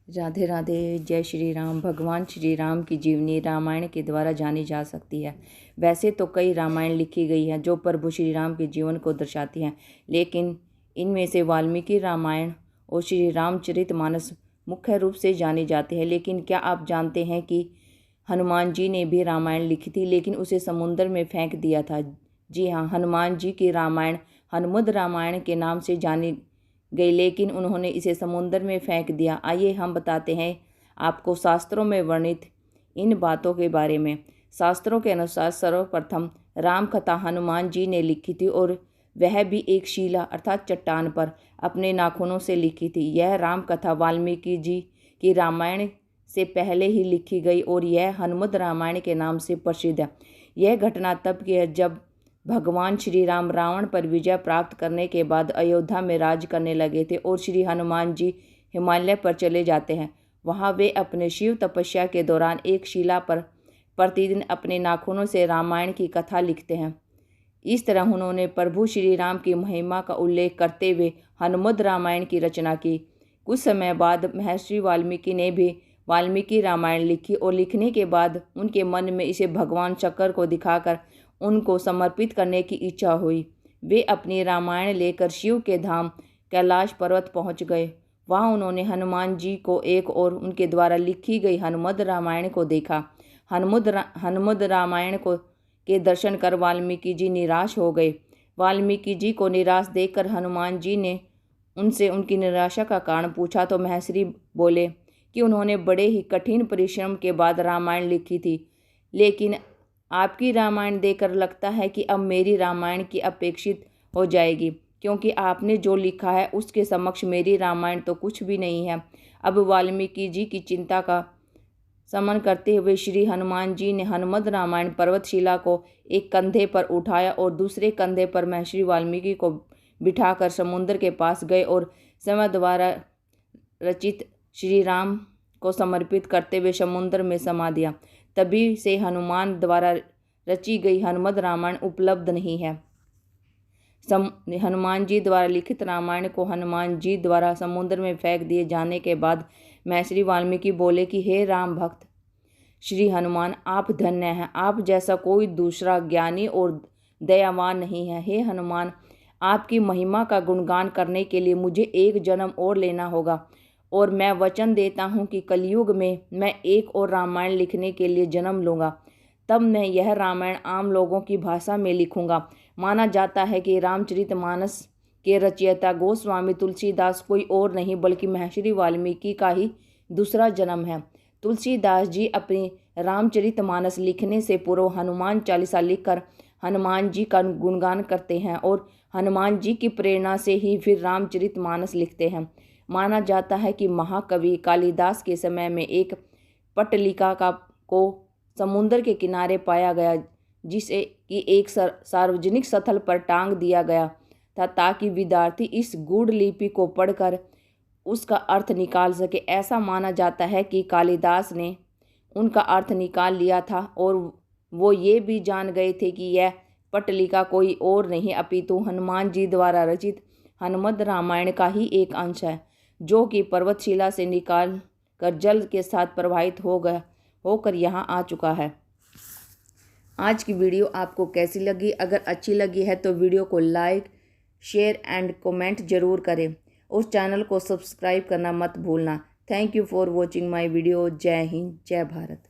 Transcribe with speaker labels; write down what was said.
Speaker 1: राधे राधे। जय श्री राम। भगवान श्री राम की जीवनी रामायण के द्वारा जानी जा सकती है। वैसे तो कई रामायण लिखी गई हैं जो प्रभु श्री राम के जीवन को दर्शाती हैं, लेकिन इनमें से वाल्मीकि रामायण और श्री रामचरितमानस मुख्य रूप से जाने जाते हैं। लेकिन क्या आप जानते हैं कि हनुमान जी ने भी रामायण लिखी थी, लेकिन उसे समुद्र में फेंक दिया था। जी हाँ, हनुमान जी की रामायण हनुमद रामायण के नाम से जानी गई, लेकिन उन्होंने इसे समुद्र में फेंक दिया। आइए हम बताते हैं आपको शास्त्रों में वर्णित इन बातों के बारे में। शास्त्रों के अनुसार सर्वप्रथम राम कथा हनुमान जी ने लिखी थी और वह भी एक शिला अर्थात चट्टान पर अपने नाखूनों से लिखी थी। यह राम कथा वाल्मीकि जी की रामायण से पहले ही लिखी गई और यह हनुमद रामायण के नाम से प्रसिद्ध है। यह घटना तब की है जब भगवान श्री राम रावण पर विजय प्राप्त करने के बाद अयोध्या में राज करने लगे थे और श्री हनुमान जी हिमालय पर चले जाते हैं। वहां वे अपने शिव तपस्या के दौरान एक शिला पर प्रतिदिन अपने नाखूनों से रामायण की कथा लिखते हैं। इस तरह उन्होंने प्रभु श्री राम की महिमा का उल्लेख करते हुए हनुमद रामायण की रचना की। कुछ समय बाद महर्षि वाल्मीकि ने भी वाल्मीकि रामायण लिखी और लिखने के बाद उनके मन में इसे भगवान शंकर को दिखाकर उनको समर्पित करने की इच्छा हुई। वे अपनी रामायण लेकर शिव के धाम कैलाश पर्वत पहुंच गए। वहां उन्होंने हनुमान जी को एक और उनके द्वारा लिखी गई हनुमद रामायण को देखा। हनुमद रामायण को के दर्शन कर वाल्मीकि जी निराश हो गए। वाल्मीकि जी को निराश देखकर हनुमान जी ने उनसे उनकी निराशा का कारण पूछा तो महर्षि बोले कि उन्होंने बड़े ही कठिन परिश्रम के बाद रामायण लिखी थी, लेकिन आपकी रामायण देखकर लगता है कि अब मेरी रामायण की अपेक्षित हो जाएगी, क्योंकि आपने जो लिखा है उसके समक्ष मेरी रामायण तो कुछ भी नहीं है। अब वाल्मीकि जी की चिंता का शमन करते हुए श्री हनुमान जी ने हनुमद रामायण पर्वतशिला को एक कंधे पर उठाया और दूसरे कंधे पर महर्षि वाल्मीकि को बिठाकर समुद्र के पास गए और समय द्वारा रचित श्री राम को समर्पित करते हुए समुद्र में समा दिया। तभी से हनुमान द्वारा रची गई हनुमद रामायण उपलब्ध नहीं है। हनुमान जी द्वारा लिखित रामायण को हनुमान जी द्वारा समुद्र में फेंक दिए जाने के बाद महर्षि वाल्मीकि बोले कि हे राम भक्त श्री हनुमान, आप धन्य हैं। आप जैसा कोई दूसरा ज्ञानी और दयावान नहीं है। हे हनुमान, आपकी महिमा का गुणगान करने के लिए मुझे एक जन्म और लेना होगा और मैं वचन देता हूँ कि कलयुग में मैं एक और रामायण लिखने के लिए जन्म लूँगा। तब मैं यह रामायण आम लोगों की भाषा में लिखूँगा। माना जाता है कि रामचरितमानस के रचयिता गोस्वामी तुलसीदास कोई और नहीं बल्कि महर्षि वाल्मीकि का ही दूसरा जन्म है। तुलसीदास जी अपनी रामचरितमानस लिखने से पूर्व हनुमान चालीसा लिखकर हनुमान जी का गुणगान करते हैं और हनुमान जी की प्रेरणा से ही फिर रामचरितमानस लिखते हैं। माना जाता है कि महाकवि कालिदास के समय में एक पट्टलिका को समुद्र के किनारे पाया गया, जिसे कि एक सार्वजनिक स्थल पर टांग दिया गया था ताकि विद्यार्थी इस गूढ़ लिपि को पढ़कर उसका अर्थ निकाल सके। ऐसा माना जाता है कि कालिदास ने उनका अर्थ निकाल लिया था और वो ये भी जान गए थे कि यह पट्टलिका कोई और नहीं अपितु हनुमान जी द्वारा रचित हनुमद रामायण का ही एक अंश है, जो कि पर्वतशिला से निकाल कर जल के साथ प्रवाहित होकर यहाँ आ चुका है। आज की वीडियो आपको कैसी लगी? अगर अच्छी लगी है तो वीडियो को लाइक, शेयर एंड कमेंट जरूर करें और चैनल को सब्सक्राइब करना मत भूलना। Thank you for watching my video. जय हिंद, जय भारत।